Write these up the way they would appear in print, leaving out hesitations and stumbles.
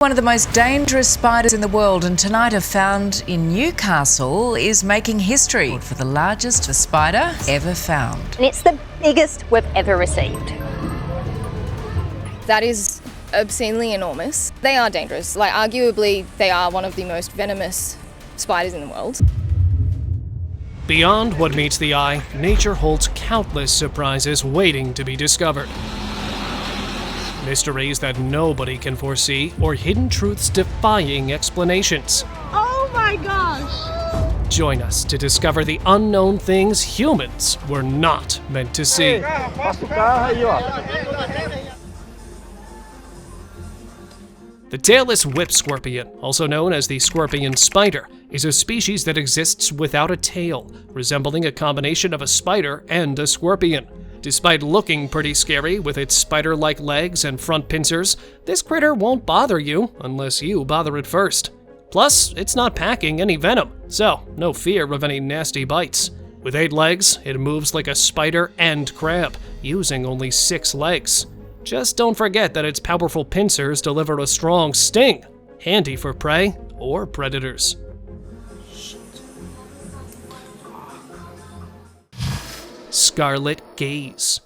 One of the most dangerous spiders in the world, and tonight a found in Newcastle is making history for the largest spider ever found. And it's the biggest we've ever received. That is obscenely enormous. They are dangerous. Like, arguably, they are one of the most venomous spiders in the world. Beyond what meets the eye, nature holds countless surprises waiting to be discovered. Mysteries that nobody can foresee, or hidden truths defying explanations. Oh my gosh! Join us to discover the unknown things humans were not meant to see. The tailless whip scorpion, also known as the scorpion spider, is a species that exists without a tail, resembling a combination of a spider and a scorpion. Despite looking pretty scary with its spider-like legs and front pincers, this critter won't bother you unless you bother it first. Plus, it's not packing any venom, so no fear of any nasty bites. With 8 legs, it moves like a spider and crab, using only 6 legs. Just don't forget that its powerful pincers deliver a strong sting, handy for prey or predators. Scarlet gaze.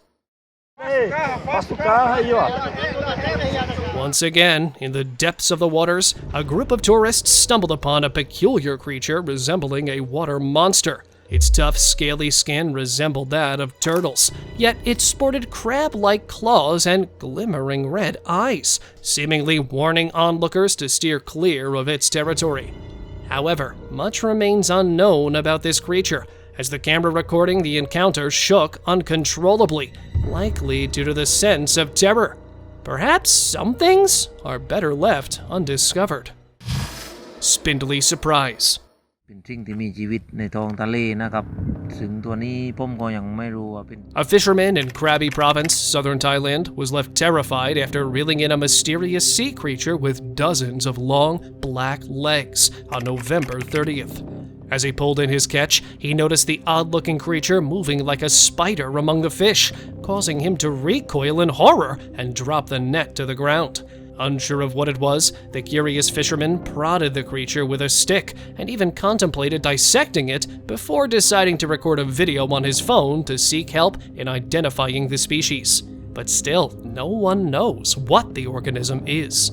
Once again, in the depths of the waters, a group of tourists stumbled upon a peculiar creature resembling a water monster. Its tough, scaly skin resembled that of turtles, yet it sported crab-like claws and glimmering red eyes, seemingly warning onlookers to steer clear of its territory. However, much remains unknown about this creature, as the camera recording the encounter shook uncontrollably, likely due to the sense of terror. Perhaps some things are better left undiscovered. Spindly surprise. A fisherman in Krabi Province, southern Thailand, was left terrified after reeling in a mysterious sea creature with dozens of long, black legs on November 30th. As he pulled in his catch, he noticed the odd-looking creature moving like a spider among the fish, causing him to recoil in horror and drop the net to the ground. Unsure of what it was, the curious fisherman prodded the creature with a stick and even contemplated dissecting it before deciding to record a video on his phone to seek help in identifying the species. But still, no one knows what the organism is.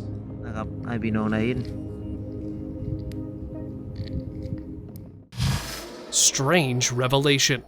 Strange revelation.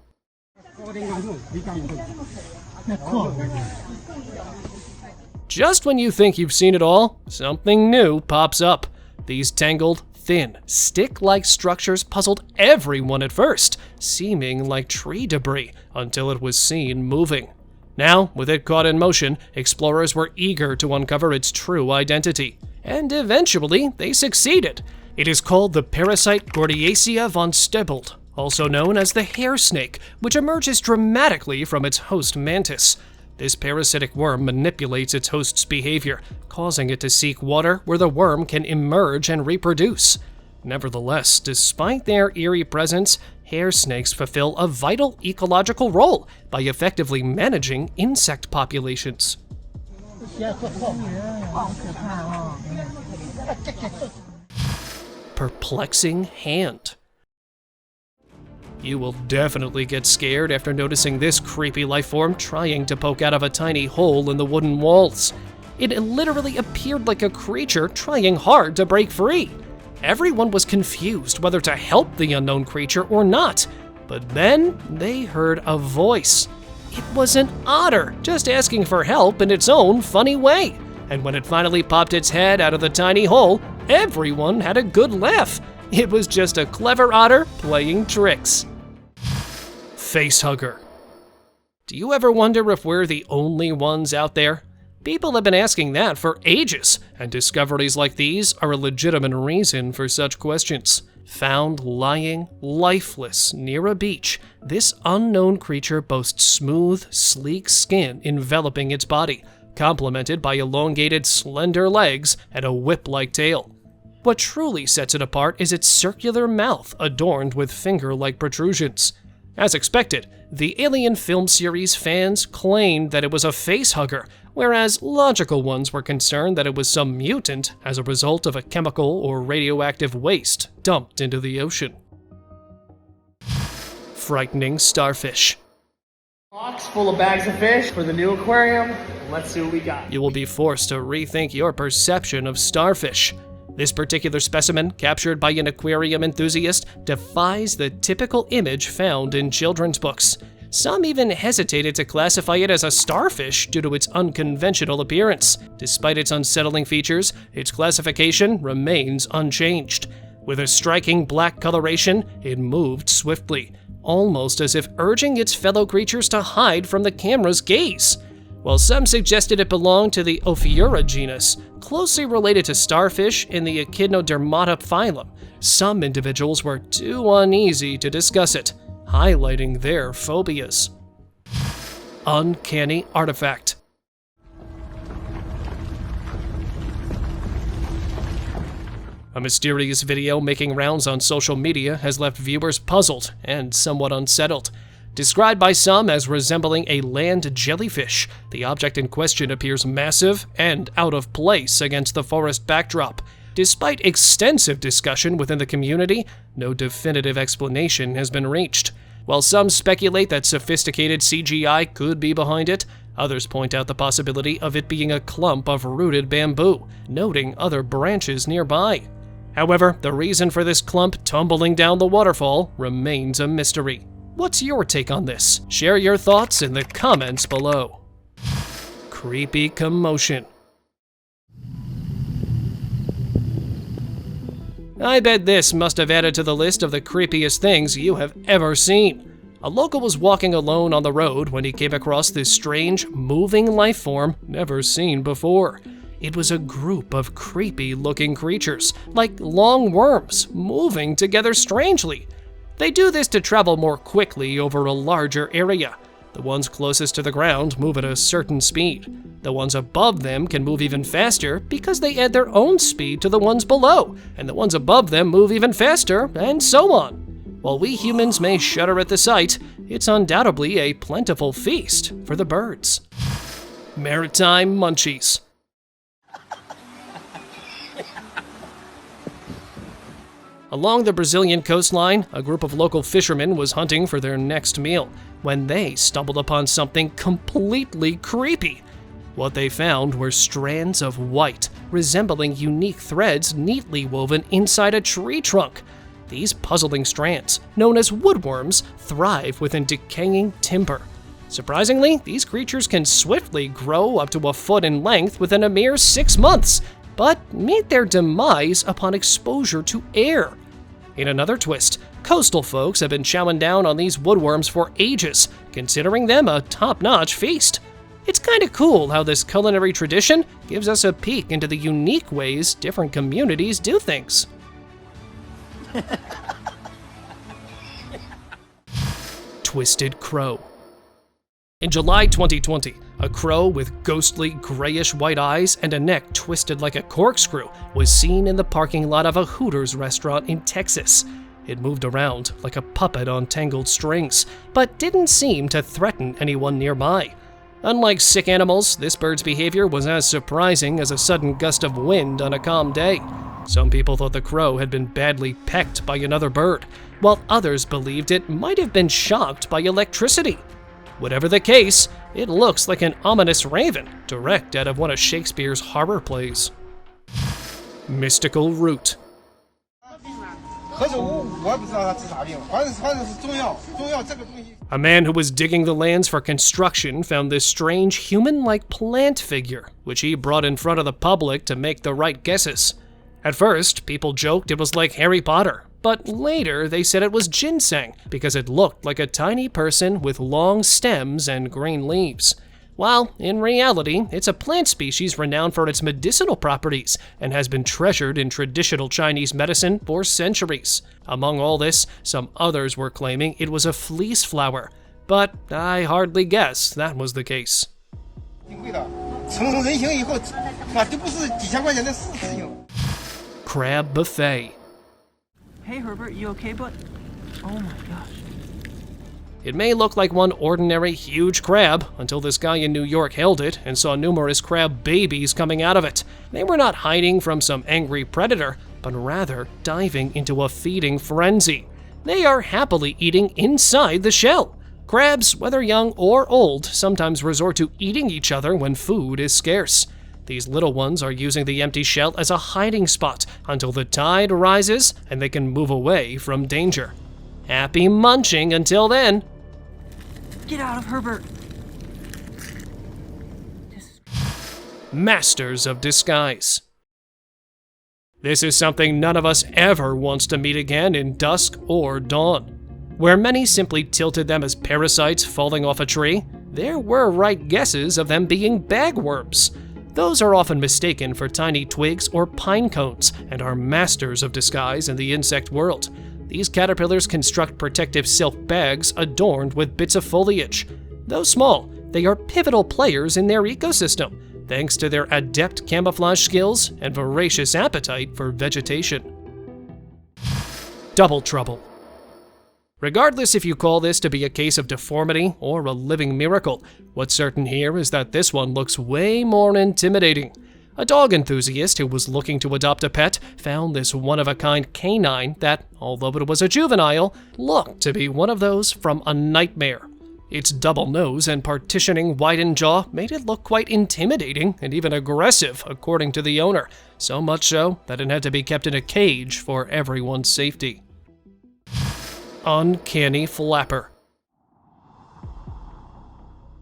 Just when you think you've seen it all, something new pops up. These tangled, thin, stick-like structures puzzled everyone at first, seeming like tree debris until it was seen moving. Now, with it caught in motion, explorers were eager to uncover its true identity. And eventually, they succeeded. It is called the parasite Gordiacea von Stebelt, also known as the hair snake, which emerges dramatically from its host mantis. This parasitic worm manipulates its host's behavior, causing it to seek water where the worm can emerge and reproduce. Nevertheless, despite their eerie presence, hair snakes fulfill a vital ecological role by effectively managing insect populations. Perplexing hand. You will definitely get scared after noticing this creepy lifeform trying to poke out of a tiny hole in the wooden walls. It literally appeared like a creature trying hard to break free. Everyone was confused whether to help the unknown creature or not, but then they heard a voice. It was an otter, just asking for help in its own funny way. And when it finally popped its head out of the tiny hole, everyone had a good laugh. It was just a clever otter playing tricks. Facehugger. Do you ever wonder if we're the only ones out there? People have been asking that for ages, and discoveries like these are a legitimate reason for such questions. Found lying, lifeless, near a beach, this unknown creature boasts smooth, sleek skin enveloping its body, complemented by elongated, slender legs and a whip-like tail. What truly sets it apart is its circular mouth adorned with finger-like protrusions. As expected, the Alien film series fans claimed that it was a facehugger, whereas logical ones were concerned that it was some mutant as a result of a chemical or radioactive waste dumped into the ocean. Frightening starfish. Box full of bags of fish for the new aquarium. Let's see what we got. You will be forced to rethink your perception of starfish. This particular specimen, captured by an aquarium enthusiast, defies the typical image found in children's books. Some even hesitated to classify it as a starfish due to its unconventional appearance. Despite its unsettling features, its classification remains unchanged. With a striking black coloration, it moved swiftly, almost as if urging its fellow creatures to hide from the camera's gaze. While some suggested it belonged to the Ophiura genus, closely related to starfish in the Echinodermata phylum, some individuals were too uneasy to discuss it, highlighting their phobias. Uncanny artifact. A mysterious video making rounds on social media has left viewers puzzled and somewhat unsettled. Described by some as resembling a land jellyfish, the object in question appears massive and out of place against the forest backdrop. Despite extensive discussion within the community, no definitive explanation has been reached. While some speculate that sophisticated CGI could be behind it, others point out the possibility of it being a clump of rooted bamboo, noting other branches nearby. However, the reason for this clump tumbling down the waterfall remains a mystery. What's your take on this? Share your thoughts in the comments below. Creepy commotion. I bet this must have added to the list of the creepiest things you have ever seen. A local was walking alone on the road when he came across this strange, moving life form never seen before. It was a group of creepy-looking creatures, like long worms, moving together strangely. They do this to travel more quickly over a larger area. The ones closest to the ground move at a certain speed. The ones above them can move even faster because they add their own speed to the ones below, and the ones above them move even faster, and so on. While we humans may shudder at the sight, it's undoubtedly a plentiful feast for the birds. Maritime munchies. Along the Brazilian coastline, a group of local fishermen was hunting for their next meal when they stumbled upon something completely creepy. What they found were strands of white, resembling unique threads neatly woven inside a tree trunk. These puzzling strands, known as woodworms, thrive within decaying timber. Surprisingly, these creatures can swiftly grow up to a foot in length within a mere 6 months, but meet their demise upon exposure to air. In another twist, coastal folks have been chowing down on these woodworms for ages, considering them a top-notch feast. It's kinda cool how this culinary tradition gives us a peek into the unique ways different communities do things. Twisted crow. In July 2020, a crow with ghostly grayish-white eyes and a neck twisted like a corkscrew was seen in the parking lot of a Hooters restaurant in Texas. It moved around like a puppet on tangled strings, but didn't seem to threaten anyone nearby. Unlike sick animals, this bird's behavior was as surprising as a sudden gust of wind on a calm day. Some people thought the crow had been badly pecked by another bird, while others believed it might have been shocked by electricity. Whatever the case, it looks like an ominous raven, direct out of one of Shakespeare's horror plays. Mystical root. A man who was digging the lands for construction found this strange human-like plant figure, which he brought in front of the public to make the right guesses. At first, people joked it was like Harry Potter, but later they said it was ginseng because it looked like a tiny person with long stems and green leaves. While, in reality, it's a plant species renowned for its medicinal properties and has been treasured in traditional Chinese medicine for centuries. Among all this, some others were claiming it was a fleece flower, but I hardly guess that was the case. Crab buffet. Hey Herbert, you okay, bud? Oh my gosh. It may look like one ordinary huge crab until this guy in New York held it and saw numerous crab babies coming out of it. They were not hiding from some angry predator, but rather diving into a feeding frenzy. They are happily eating inside the shell. Crabs, whether young or old, sometimes resort to eating each other when food is scarce. These little ones are using the empty shell as a hiding spot until the tide rises and they can move away from danger. Happy munching until then. Get out of Herbert. Masters of disguise. This is something none of us ever wants to meet again in dusk or dawn. Where many simply tilted them as parasites falling off a tree, there were right guesses of them being bagworms. Those are often mistaken for tiny twigs or pine cones and are masters of disguise in the insect world. These caterpillars construct protective silk bags adorned with bits of foliage. Though small, they are pivotal players in their ecosystem, thanks to their adept camouflage skills and voracious appetite for vegetation. Double trouble. Regardless if you call this to be a case of deformity or a living miracle, what's certain here is that this one looks way more intimidating. A dog enthusiast who was looking to adopt a pet found this one-of-a-kind canine that, although it was a juvenile, looked to be one of those from a nightmare. Its double nose and partitioning widened jaw made it look quite intimidating and even aggressive, according to the owner, so much so that it had to be kept in a cage for everyone's safety. Uncanny flapper.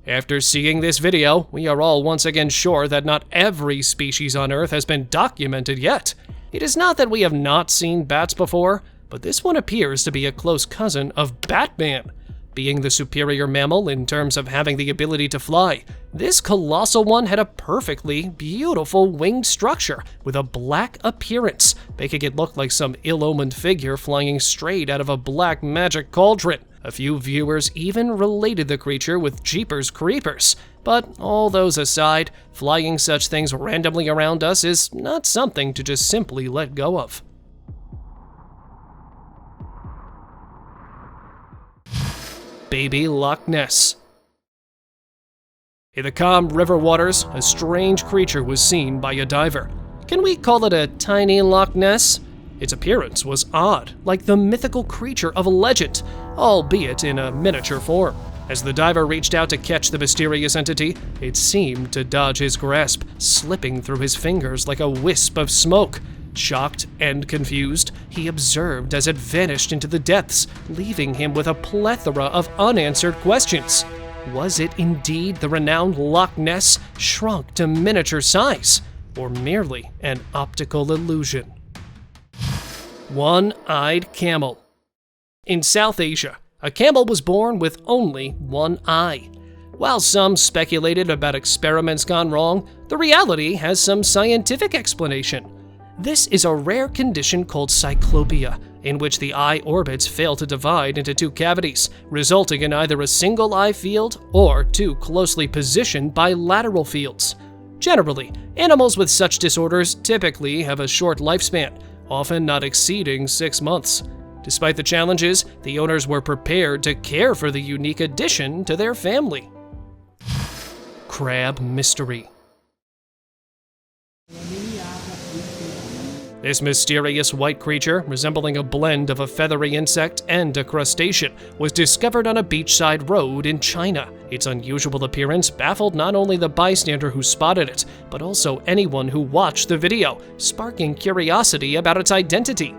After seeing this video, we are all once again sure that not every species on Earth has been documented yet. It is not that we have not seen bats before, but this one appears to be a close cousin of Batman. Being the superior mammal in terms of having the ability to fly, this colossal one had a perfectly beautiful winged structure with a black appearance, making it look like some ill-omened figure flying straight out of a black magic cauldron. A few viewers even related the creature with Jeepers Creepers. But all those aside, flying such things randomly around us is not something to just simply let go of. Baby Loch Ness. In the calm river waters, a strange creature was seen by a diver. Can we call it a tiny Loch Ness? Its appearance was odd, like the mythical creature of a legend, albeit in a miniature form. As the diver reached out to catch the mysterious entity, it seemed to dodge his grasp, slipping through his fingers like a wisp of smoke. Shocked and confused, he observed as it vanished into the depths, leaving him with a plethora of unanswered questions. Was it indeed the renowned Loch Ness shrunk to miniature size, or merely an optical illusion? One-eyed camel. In South Asia, a camel was born with only one eye. While some speculated about experiments gone wrong, the reality has some scientific explanation. This is a rare condition called cyclopia, in which the eye orbits fail to divide into two cavities, resulting in either a single eye field or two closely positioned bilateral fields. Generally, animals with such disorders typically have a short lifespan, often not exceeding 6 months. Despite the challenges, the owners were prepared to care for the unique addition to their family. Crab mystery. This mysterious white creature, resembling a blend of a feathery insect and a crustacean, was discovered on a beachside road in China. Its unusual appearance baffled not only the bystander who spotted it, but also anyone who watched the video, sparking curiosity about its identity.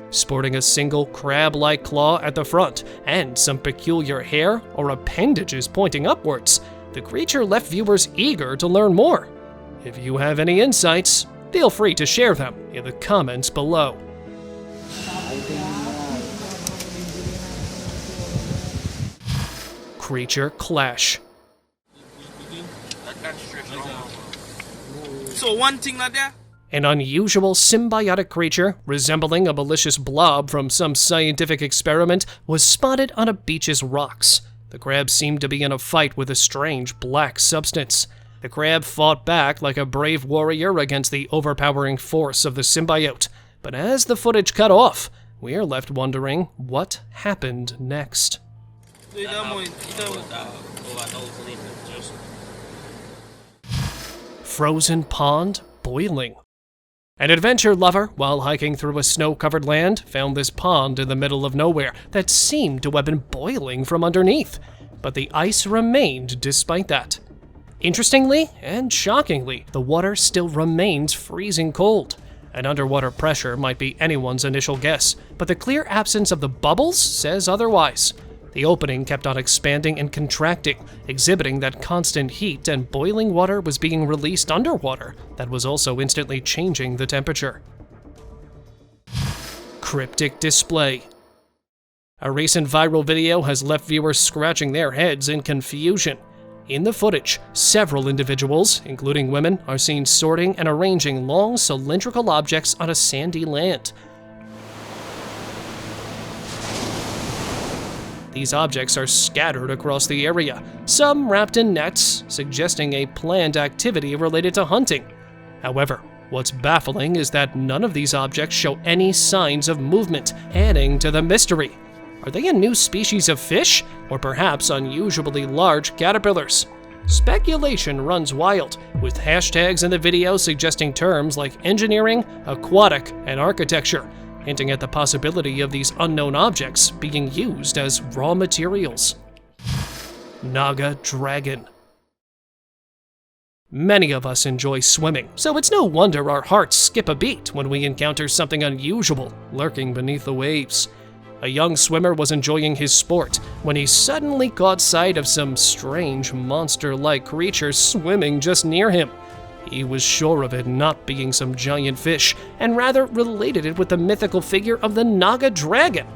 Sporting a single crab-like claw at the front and some peculiar hair or appendages pointing upwards, the creature left viewers eager to learn more. If you have any insights, feel free to share them in the comments below. Creature clash. So one thing like that? An unusual symbiotic creature, resembling a malicious blob from some scientific experiment, was spotted on a beach's rocks. The crab seemed to be in a fight with a strange black substance. The crab fought back like a brave warrior against the overpowering force of the symbiote. But as the footage cut off, we're left wondering what happened next. Frozen pond boiling. An adventure lover, while hiking through a snow-covered land, found this pond in the middle of nowhere that seemed to have been boiling from underneath, but the ice remained despite that. Interestingly and shockingly, the water still remains freezing cold. An underwater pressure might be anyone's initial guess, but the clear absence of the bubbles says otherwise. The opening kept on expanding and contracting, exhibiting that constant heat and boiling water was being released underwater that was also instantly changing the temperature. Cryptic display. A recent viral video has left viewers scratching their heads in confusion. In the footage, several individuals, including women, are seen sorting and arranging long cylindrical objects on a sandy land. These objects are scattered across the area, some wrapped in nets, suggesting a planned activity related to hunting. However, what's baffling is that none of these objects show any signs of movement, adding to the mystery. Are they a new species of fish, or perhaps unusually large caterpillars? Speculation runs wild, with hashtags in the video suggesting terms like engineering, aquatic, and architecture, hinting at the possibility of these unknown objects being used as raw materials. Naga dragon. Many of us enjoy swimming, so it's no wonder our hearts skip a beat when we encounter something unusual lurking beneath the waves. A young swimmer was enjoying his sport when he suddenly caught sight of some strange monster-like creature swimming just near him. He was sure of it not being some giant fish, and rather related it with the mythical figure of the Naga dragon.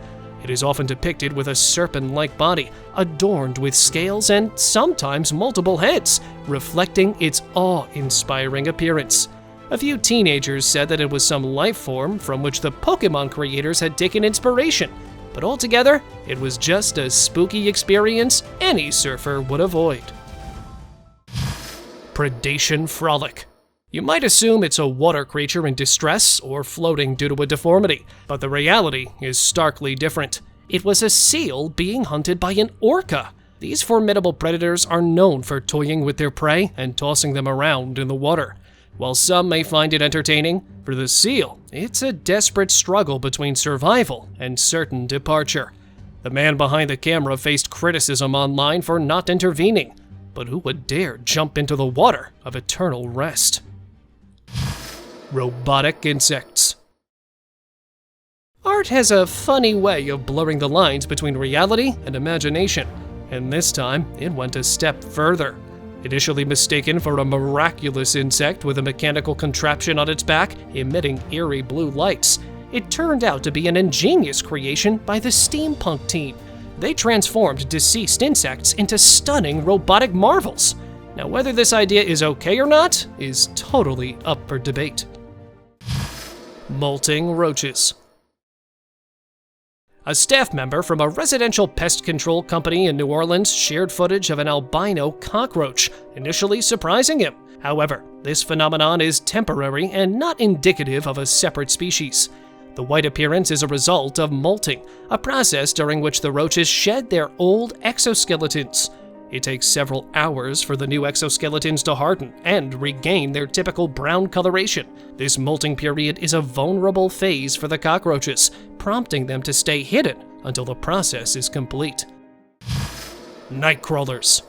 It is often depicted with a serpent-like body, adorned with scales and sometimes multiple heads, reflecting its awe-inspiring appearance. A few teenagers said that it was some life form from which the Pokemon creators had taken inspiration, but altogether, it was just a spooky experience any surfer would avoid. Predation frolic. You might assume it's a water creature in distress or floating due to a deformity, but the reality is starkly different. It was a seal being hunted by an orca. These formidable predators are known for toying with their prey and tossing them around in the water. While some may find it entertaining, for the seal, it's a desperate struggle between survival and certain departure. The man behind the camera faced criticism online for not intervening, but who would dare jump into the water of eternal rest? Robotic insects. Art has a funny way of blurring the lines between reality and imagination, and this time it went a step further. Initially mistaken for a miraculous insect with a mechanical contraption on its back emitting eerie blue lights, it turned out to be an ingenious creation by the steampunk team. They transformed deceased insects into stunning robotic marvels. Now, whether this idea is okay or not is totally up for debate. Molting roaches. A staff member from a residential pest control company in New Orleans shared footage of an albino cockroach, initially surprising him. However, this phenomenon is temporary and not indicative of a separate species. The white appearance is a result of molting, a process during which the roaches shed their old exoskeletons. It takes several hours for the new exoskeletons to harden and regain their typical brown coloration. This molting period is a vulnerable phase for the cockroaches, prompting them to stay hidden until the process is complete. Nightcrawlers.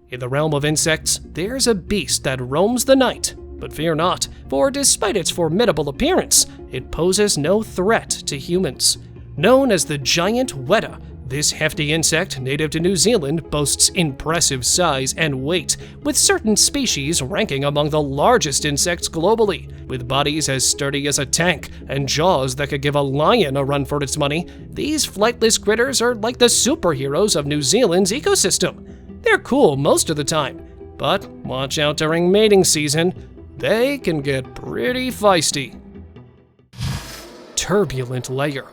In the realm of insects, there's a beast that roams the night, but fear not, for despite its formidable appearance, it poses no threat to humans. Known as the giant weta, this hefty insect, native to New Zealand, boasts impressive size and weight, with certain species ranking among the largest insects globally. With bodies as sturdy as a tank and jaws that could give a lion a run for its money, these flightless critters are like the superheroes of New Zealand's ecosystem. They're cool most of the time, but watch out during mating season, they can get pretty feisty. Turbulent layer.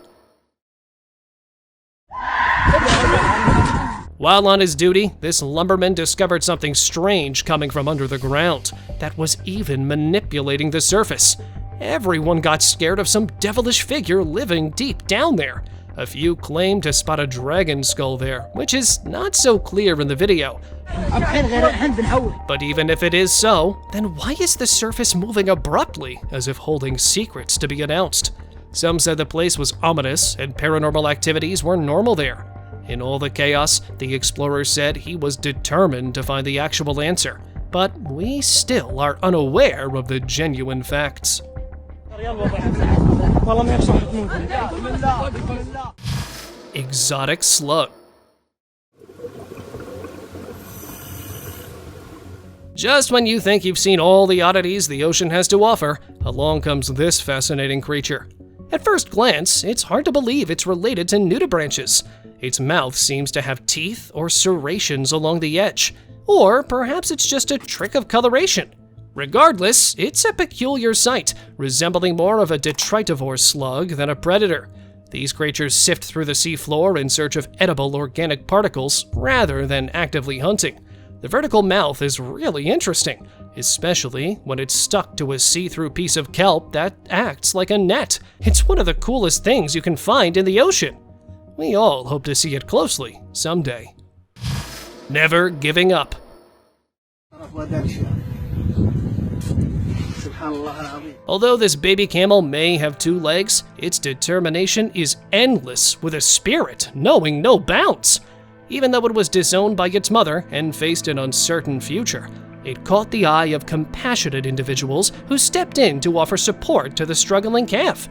While on his duty, this lumberman discovered something strange coming from under the ground that was even manipulating the surface. Everyone got scared of some devilish figure living deep down there. A few claimed to spot a dragon skull there, which is not so clear in the video. But even if it is so, then why is the surface moving abruptly, as if holding secrets to be announced? Some said the place was ominous and paranormal activities were normal there. In all the chaos, the explorer said he was determined to find the actual answer, but we still are unaware of the genuine facts. Exotic slug. Just when you think you've seen all the oddities the ocean has to offer, along comes this fascinating creature. At first glance, it's hard to believe it's related to nudibranchs. Its mouth seems to have teeth or serrations along the edge, or perhaps it's just a trick of coloration. Regardless, it's a peculiar sight, resembling more of a detritivore slug than a predator. These creatures sift through the seafloor in search of edible organic particles rather than actively hunting. The vertical mouth is really interesting, especially when it's stuck to a see-through piece of kelp that acts like a net. It's one of the coolest things you can find in the ocean. We all hope to see it closely someday. Never giving up. Although this baby camel may have 2 legs, its determination is endless, with a spirit knowing no bounds. Even though it was disowned by its mother and faced an uncertain future, it caught the eye of compassionate individuals who stepped in to offer support to the struggling calf.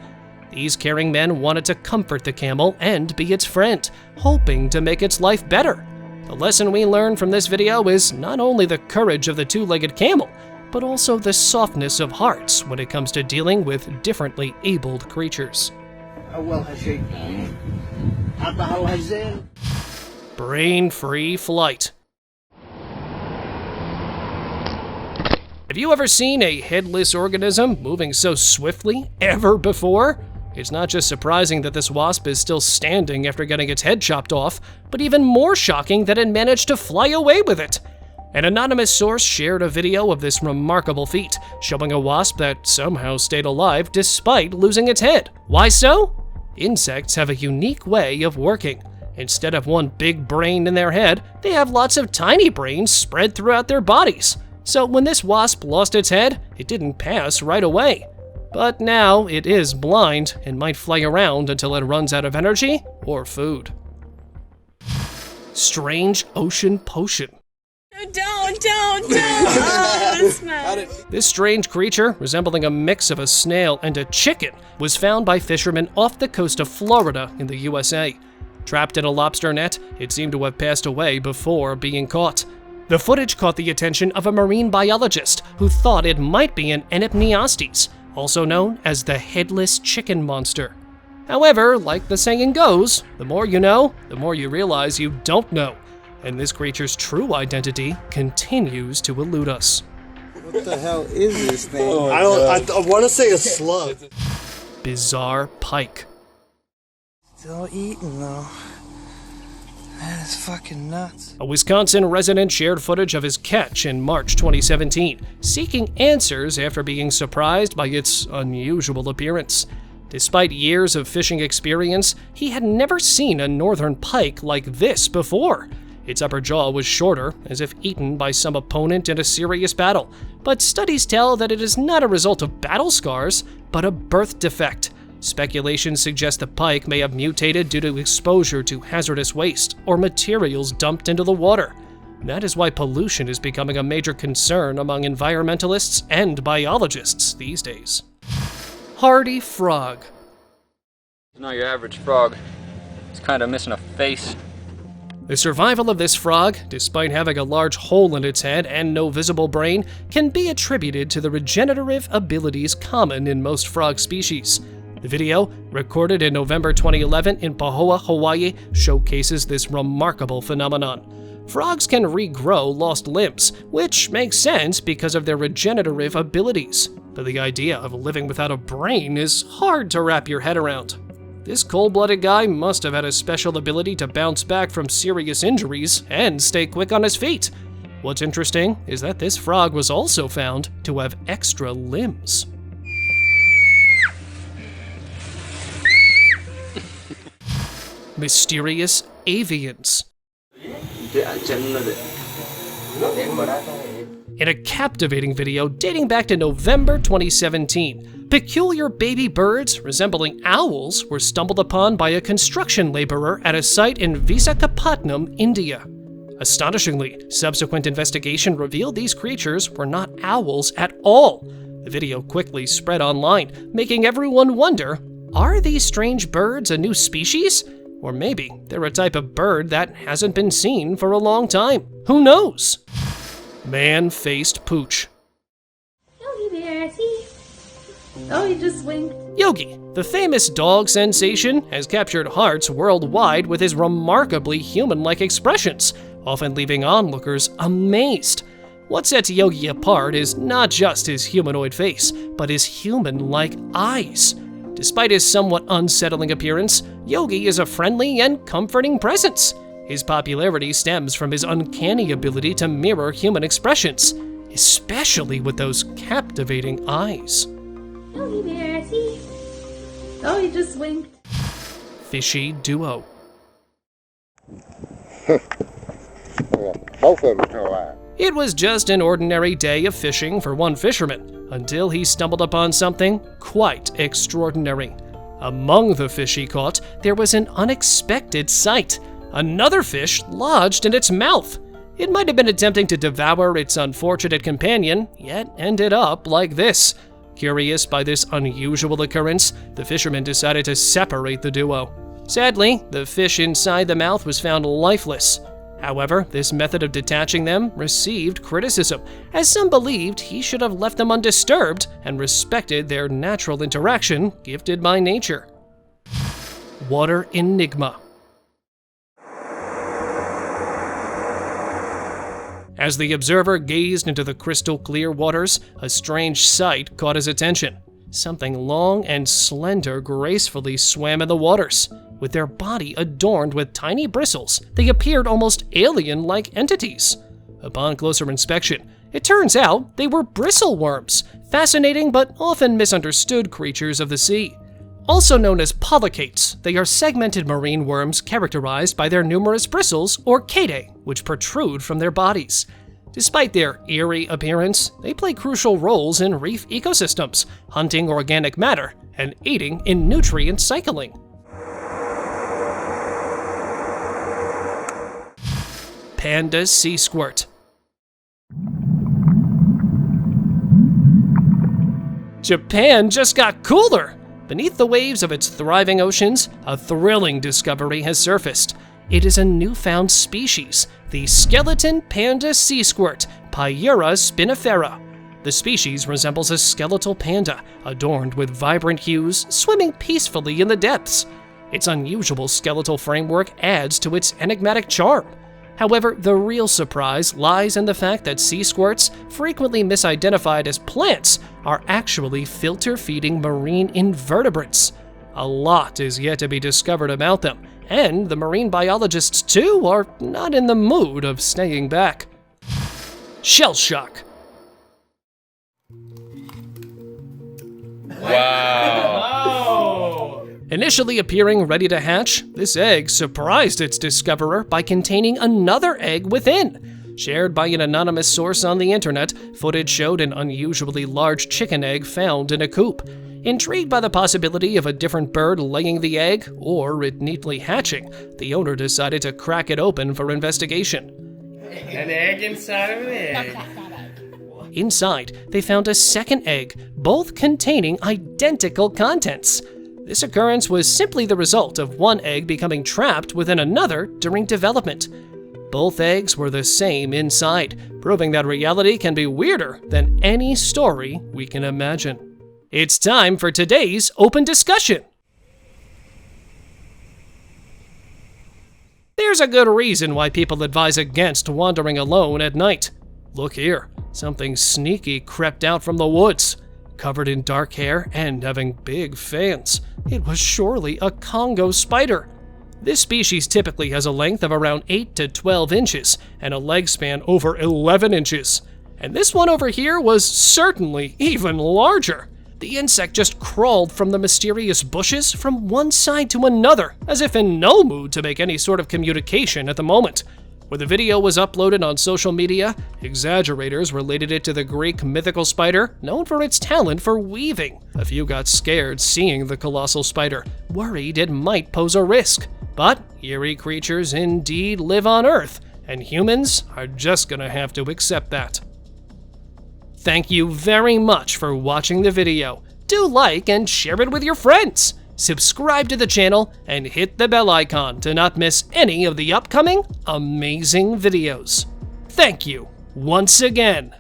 These caring men wanted to comfort the camel and be its friend, hoping to make its life better. The lesson we learn from this video is not only the courage of the 2-legged camel, but also the softness of hearts when it comes to dealing with differently abled creatures. Brain-free flight. Have you ever seen a headless organism moving so swiftly ever before? It's not just surprising that this wasp is still standing after getting its head chopped off, but even more shocking that it managed to fly away with it. An anonymous source shared a video of this remarkable feat, showing a wasp that somehow stayed alive despite losing its head. Why so? Insects have a unique way of working. Instead of one big brain in their head, they have lots of tiny brains spread throughout their bodies. So when this wasp lost its head, it didn't pass right away. But now it is blind and might fly around until it runs out of energy or food. Strange ocean potion. Don't. Oh, smell. This strange creature, resembling a mix of a snail and a chicken, was found by fishermen off the coast of Florida in the USA. Trapped in a lobster net, it seemed to have passed away before being caught. The footage caught the attention of a marine biologist who thought it might be an Enipneostes, also known as the headless chicken monster. However, like the saying goes, the more you know, the more you realize you don't know. And this creature's true identity continues to elude us. What the hell is this thing? I want to say a slug. Bizarre pike. Still eating though. That is fucking nuts. A Wisconsin resident shared footage of his catch in March 2017, seeking answers after being surprised by its unusual appearance. Despite years of fishing experience, he had never seen a northern pike like this before. Its upper jaw was shorter, as if eaten by some opponent in a serious battle, but studies tell that it is not a result of battle scars, but a birth defect. Speculation suggests the pike may have mutated due to exposure to hazardous waste or materials dumped into the water. That is why pollution is becoming a major concern among environmentalists and biologists these days. Hardy frog. It's not your average frog. It's kind of missing a face. The survival of this frog, despite having a large hole in its head and no visible brain, can be attributed to the regenerative abilities common in most frog species. The video, recorded in November 2011 in Pahoa, Hawaii, showcases this remarkable phenomenon. Frogs can regrow lost limbs, which makes sense because of their regenerative abilities. But the idea of living without a brain is hard to wrap your head around. This cold-blooded guy must have had a special ability to bounce back from serious injuries and stay quick on his feet. What's interesting is that this frog was also found to have extra limbs. mysterious avians. In a captivating video dating back to November 2017, peculiar baby birds resembling owls were stumbled upon by a construction laborer at a site in Visakhapatnam, India. Astonishingly, subsequent investigation revealed these creatures were not owls at all. The video quickly spread online, making everyone wonder, are these strange birds a new species? Or maybe they're a type of bird that hasn't been seen for a long time. Who knows? Man-faced pooch. Yogi there, see? Oh, he just winked. Yogi, the famous dog sensation, has captured hearts worldwide with his remarkably human-like expressions, often leaving onlookers amazed. What sets Yogi apart is not just his humanoid face, but his human-like eyes. Despite his somewhat unsettling appearance, Yogi is a friendly and comforting presence. His popularity stems from his uncanny ability to mirror human expressions, especially with those captivating eyes. Yogi there, see? Oh, he just winked. Fishy duo. Both of them are alive. It was just an ordinary day of fishing for one fisherman, until he stumbled upon something quite extraordinary. Among the fish he caught, there was an unexpected sight. Another fish lodged in its mouth. It might have been attempting to devour its unfortunate companion, yet ended up like this. Curious by this unusual occurrence, the fisherman decided to separate the duo. Sadly, the fish inside the mouth was found lifeless. However, this method of detaching them received criticism, as some believed he should have left them undisturbed and respected their natural interaction gifted by nature. Water enigma. As the observer gazed into the crystal clear waters, a strange sight caught his attention. Something long and slender gracefully swam in the waters. With their body adorned with tiny bristles, they appeared almost alien-like entities. Upon closer inspection, it turns out they were bristleworms, fascinating but often misunderstood creatures of the sea. Also known as polychaetes, they are segmented marine worms characterized by their numerous bristles, or chaetae, which protrude from their bodies. Despite their eerie appearance, they play crucial roles in reef ecosystems, hunting organic matter, and aiding in nutrient cycling. Panda sea squirt. Japan just got cooler! Beneath the waves of its thriving oceans, a thrilling discovery has surfaced. It is a newfound species, the skeleton panda sea squirt, Payura spinifera. The species resembles a skeletal panda, adorned with vibrant hues, swimming peacefully in the depths. Its unusual skeletal framework adds to its enigmatic charm. However, the real surprise lies in the fact that sea squirts, frequently misidentified as plants, are actually filter-feeding marine invertebrates. A lot is yet to be discovered about them, and the marine biologists too are not in the mood of staying back. Shell shock. Wow. Initially appearing ready to hatch, this egg surprised its discoverer by containing another egg within. Shared by an anonymous source on the internet, footage showed an unusually large chicken egg found in a coop. Intrigued by the possibility of a different bird laying the egg, or it neatly hatching, the owner decided to crack it open for investigation. An egg inside of an egg. Inside, they found a second egg, both containing identical contents. This occurrence was simply the result of one egg becoming trapped within another during development. Both eggs were the same inside, proving that reality can be weirder than any story we can imagine. It's time for today's open discussion. There's a good reason why people advise against wandering alone at night. Look here, something sneaky crept out from the woods. Covered in dark hair and having big fangs, it was surely a Congo spider. This species typically has a length of around 8 to 12 inches and a leg span over 11 inches. And this one over here was certainly even larger. The insect just crawled from the mysterious bushes from one side to another, as if in no mood to make any sort of communication at the moment. When the video was uploaded on social media, exaggerators related it to the Greek mythical spider, known for its talent for weaving. A few got scared seeing the colossal spider, worried it might pose a risk. But eerie creatures indeed live on Earth, and humans are just gonna have to accept that. Thank you very much for watching the video. Do like and share it with your friends. Subscribe to the channel and hit the bell icon to not miss any of the upcoming amazing videos. Thank you once again.